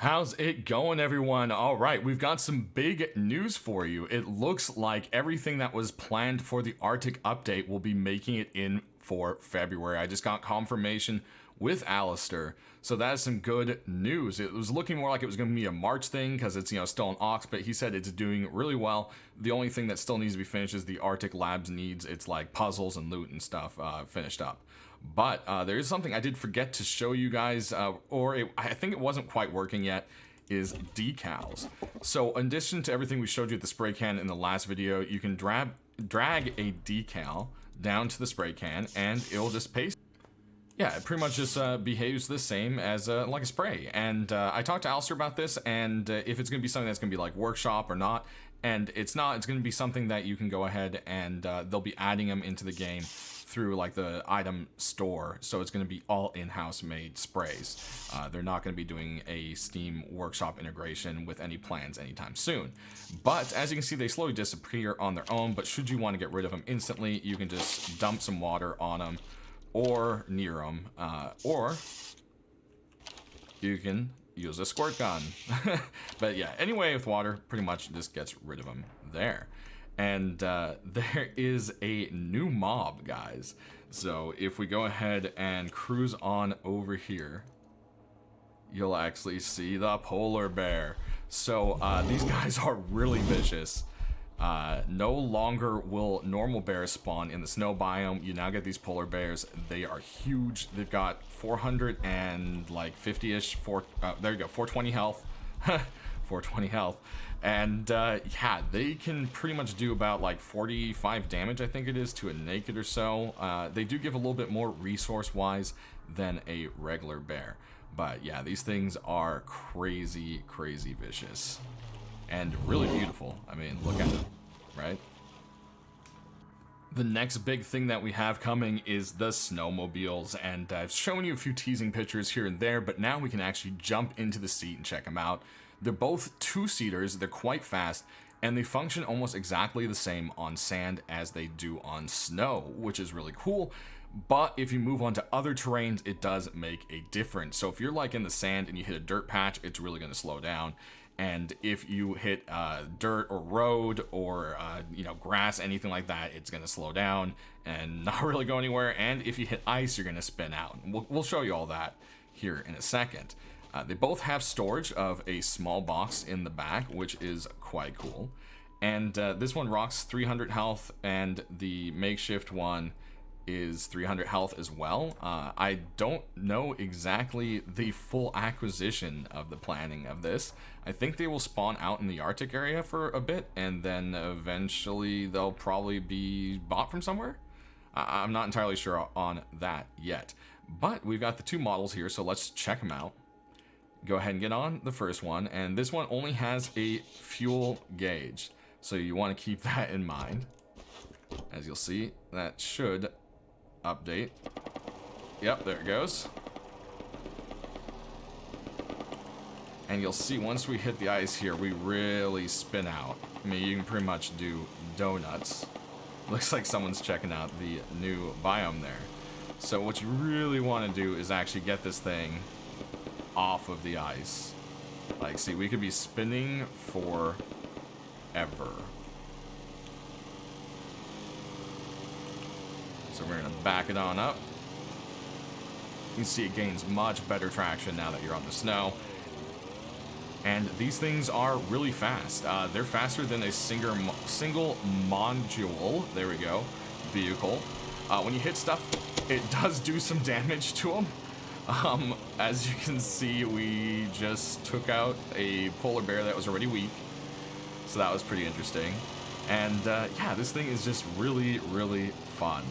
How's it going, everyone? All right, we've got some big news for you. It looks like everything that was planned for the Arctic update will be making it in for February. I just got confirmation with Alistair, so that is some good news. It was looking more like it was going to be a March thing because it's still an Ox, but he said it's doing really well. The only thing that still needs to be finished is the Arctic Labs needs its like puzzles and loot and stuff finished up. But there is something I did forget to show you guys, I think it wasn't quite working yet, is decals. So in addition to everything we showed you at the spray can in the last video, you can drag a decal down to the spray can and it'll just paste. Yeah, it pretty much just behaves the same as like a spray. And I talked to Alistair about this, and if it's going to be something that's going to be like workshop or not, and it's not, it's going to be something that you can go ahead and they'll be adding them into the game through like the item store, so it's going to be all in-house made sprays. They're not going to be doing a Steam workshop integration with any plans anytime soon. But as you can see, they slowly disappear on their own, but should you want to get rid of them instantly, you can just dump some water on them or near them, or you can use a squirt gun. But yeah, anyway, with water, pretty much just gets rid of them there. And there is a new mob, guys. So if we go ahead and cruise on over here, you'll actually see the polar bear. So these guys are really vicious. No longer will normal bears spawn in the snow biome. You now get these polar bears. They are huge. They've got 450-ish, there you go, 420 health. 420 health. And yeah, they can pretty much do about like 45 damage, I think it is, to a naked or so. They do give a little bit more resource-wise than a regular bear. But yeah, these things are crazy, crazy vicious. And really beautiful. I mean, look at them, right? The next big thing that we have coming is the Snowmobiles, and I've shown you a few teasing pictures here and there, but now we can actually jump into the seat and check them out. They're both two-seaters, they're quite fast, and they function almost exactly the same on sand as they do on snow, which is really cool. But if you move on to other terrains, it does make a difference. So if you're like in the sand and you hit a dirt patch, it's really going to slow down. And if you hit dirt or road or grass, anything like that, it's going to slow down and not really go anywhere. And if you hit ice, you're going to spin out. We'll show you all that here in a second. They both have storage of a small box in the back, which is quite cool. And this one rocks 300 health, and the makeshift one is 300 health as well. I don't know exactly the full acquisition of the planning of this. I think they will spawn out in the Arctic area for a bit, and then eventually they'll probably be bought from somewhere. I'm not entirely sure on that yet. But we've got the two models here, so let's check them out. Go ahead and get on the first one, and this one only has a fuel gauge, so you want to keep that in mind. As you'll see, that should update. Yep, there it goes. And you'll see once we hit the ice here, we really spin out. I mean, you can pretty much do donuts. Looks like someone's checking out the new biome there. So what you really want to do is actually get this thing off of the ice. Like, see, we could be spinning forever. So we're gonna back it on up. You can see it gains much better traction now that you're on the snow. And these things are really fast. They're faster than a single module, there we go, vehicle. When you hit stuff, it does do some damage to them. As you can see, we just took out a polar bear that was already weak, so that was pretty interesting. And yeah, this thing is just really, really fun,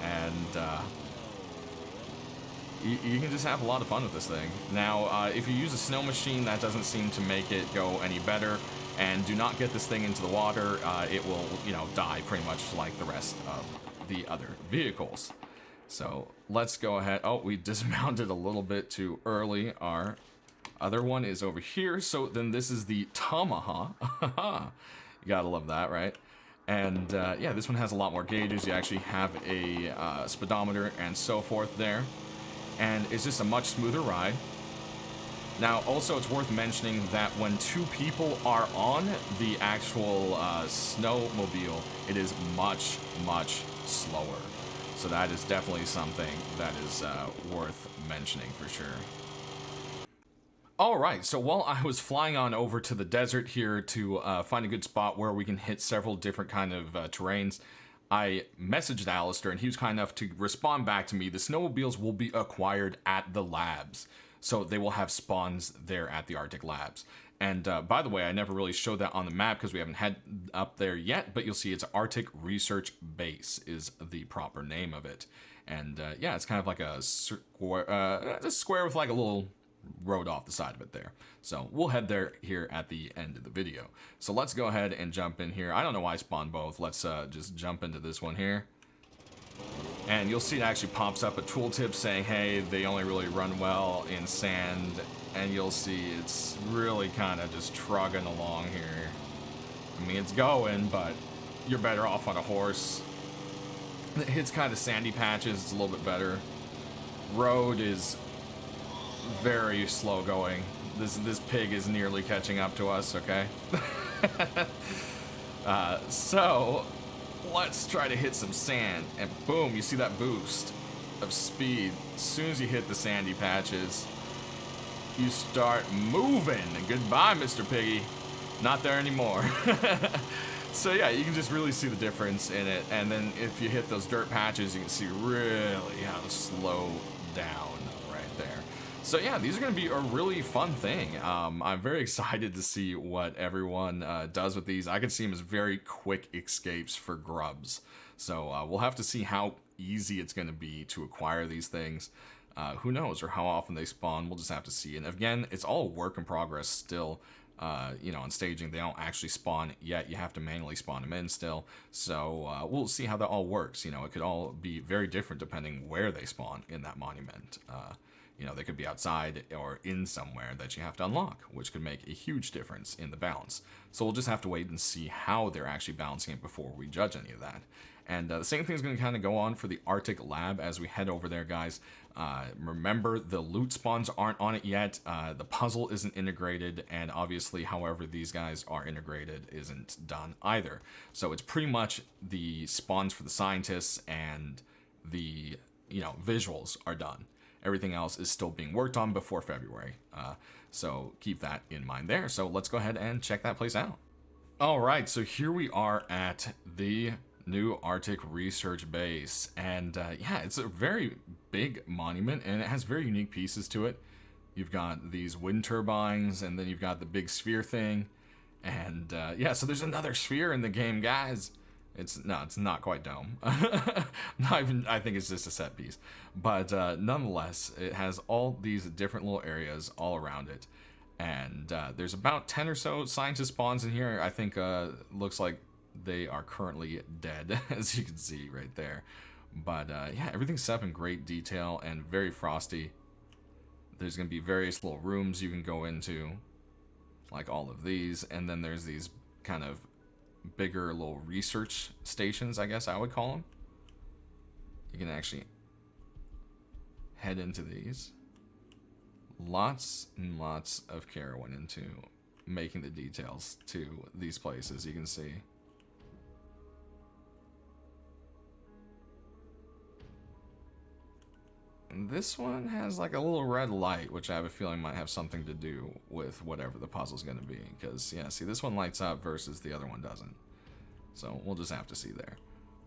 and you can just have a lot of fun with this thing. Now, if you use a snow machine, that doesn't seem to make it go any better, and do not get this thing into the water. It will, die pretty much like the rest of the other vehicles. So let's go ahead. Oh, we dismounted a little bit too early. Our other one is over here. So then this is the Tomahawk. You gotta love that, right? And yeah, this one has a lot more gauges. You actually have a speedometer and so forth there. And it's just a much smoother ride. Now, also, it's worth mentioning that when 2 people are on the actual snowmobile, it is much, much slower. So that is definitely something that is worth mentioning for sure. Alright, so while I was flying on over to the desert here to find a good spot where we can hit several different kind of terrains, I messaged Alistair and he was kind enough to respond back to me. The snowmobiles will be acquired at the labs. So they will have spawns there at the Arctic labs. And by the way, I never really showed that on the map because we haven't had up there yet, but you'll see it's Arctic Research Base is the proper name of it. And yeah, it's kind of like a square with like a little road off the side of it there. So we'll head there here at the end of the video. So let's go ahead and jump in here. I don't know why I spawned both. Let's just jump into this one here. And you'll see it actually pops up a tooltip saying, hey, they only really run well in sand. And you'll see it's really kind of just trugging along here. I mean, it's going, but you're better off on a horse. It hits kind of sandy patches. It's a little bit better. Road is very slow going. This pig is nearly catching up to us, okay? So let's try to hit some sand, and boom, you see that boost of speed. As soon as you hit the sandy patches, you start moving. Goodbye, Mr. Piggy. Not there anymore. So yeah, you can just really see the difference in it, and then if you hit those dirt patches, you can see really how to slow down right there. So yeah, these are going to be a really fun thing. I'm very excited to see what everyone does with these. I can see them as very quick escapes for grubs. So we'll have to see how easy it's going to be to acquire these things. Who knows, or how often they spawn. We'll just have to see. And again, it's all work in progress still. You know, on staging, they don't actually spawn yet. You have to manually spawn them in still. So we'll see how that all works. You know, it could all be very different depending where they spawn in that monument. You know, they could be outside or in somewhere that you have to unlock, which could make a huge difference in the balance. So we'll just have to wait and see how they're actually balancing it before we judge any of that. And the same thing is going to kind of go on for the Arctic Lab as we head over there, guys. Remember, the loot spawns aren't on it yet. The puzzle isn't integrated, and obviously, however these guys are integrated isn't done either. So it's pretty much the spawns for the scientists and the, you know, visuals are done. Everything else is still being worked on before February. So keep that in mind there. So let's go ahead and check that place out. All right, so here we are at the new Arctic Research Base. And yeah, it's a very big monument, and it has very unique pieces to it. You've got these wind turbines, and then you've got the big sphere thing. And yeah, so there's another sphere in the game, guys. It's not quite dome. Not even, I think it's just a set piece. But nonetheless, it has all these different little areas all around it. And there's about 10 or so scientist spawns in here. I think looks like they are currently dead, as you can see right there. But yeah, everything's set up in great detail and very frosty. There's going to be various little rooms you can go into, like all of these. And then there's these kind of bigger little research stations, I guess I would call them. You can actually head into these. Lots and lots of care went into making the details to these places, you can see. And this one has like a little red light, which I have a feeling might have something to do with whatever the puzzle's going to be. Because, yeah, see, this one lights up versus the other one doesn't. So we'll just have to see there.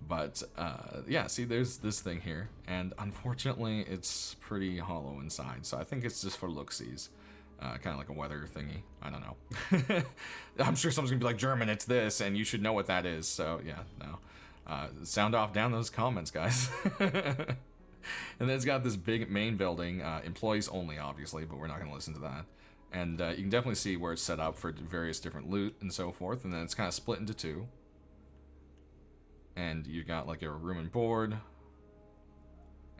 But, yeah, see, there's this thing here. And unfortunately, it's pretty hollow inside. So I think it's just for look-sees. Kind of like a weather thingy. I don't know. I'm sure someone's going to be like, German, it's this, and you should know what that is. So, yeah, no. Sound off down those comments, guys. And then it's got this big main building, employees only, obviously, but we're not going to listen to that. And you can definitely see where it's set up for various different loot and so forth. And then it's kind of split into two. And you've got like a room and board.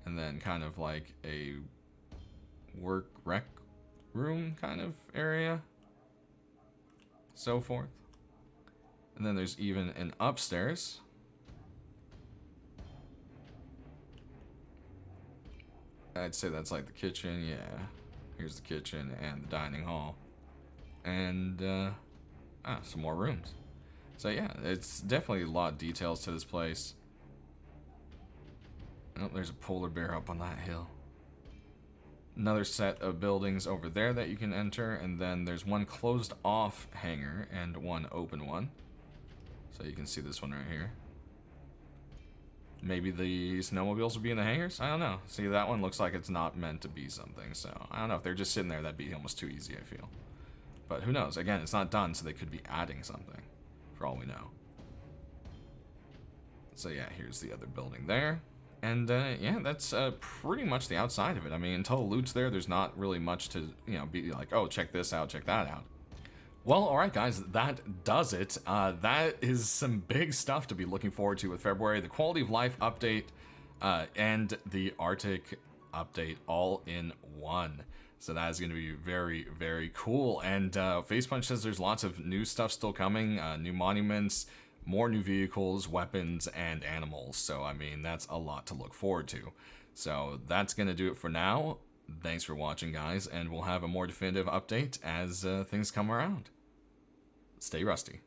And then kind of like a work rec room kind of area. So forth. And then there's even an upstairs. I'd say that's like the kitchen, yeah. Here's the kitchen and the dining hall. And, some more rooms. So yeah, it's definitely a lot of details to this place. Oh, there's a polar bear up on that hill. Another set of buildings over there that you can enter, and then there's one closed off hangar and one open one. So you can see this one right here. Maybe the snowmobiles will be in the hangars? I don't know. See, that one looks like it's not meant to be something, so I don't know. If they're just sitting there, that'd be almost too easy, I feel. But who knows? Again, it's not done, so they could be adding something, for all we know. So yeah, here's the other building there. And yeah, that's pretty much the outside of it. I mean, until the loot's there, there's not really much to, you know, be like, oh, check this out, check that out. Well, alright guys, that does it. That is some big stuff to be looking forward to with February. The quality of life update and the Arctic update all in one. So that is going to be very, very cool. And Facepunch says there's lots of new stuff still coming, new monuments, more new vehicles, weapons, and animals. So, I mean, that's a lot to look forward to. So that's going to do it for now. Thanks for watching, guys, and we'll have a more definitive update as things come around. Stay rusty.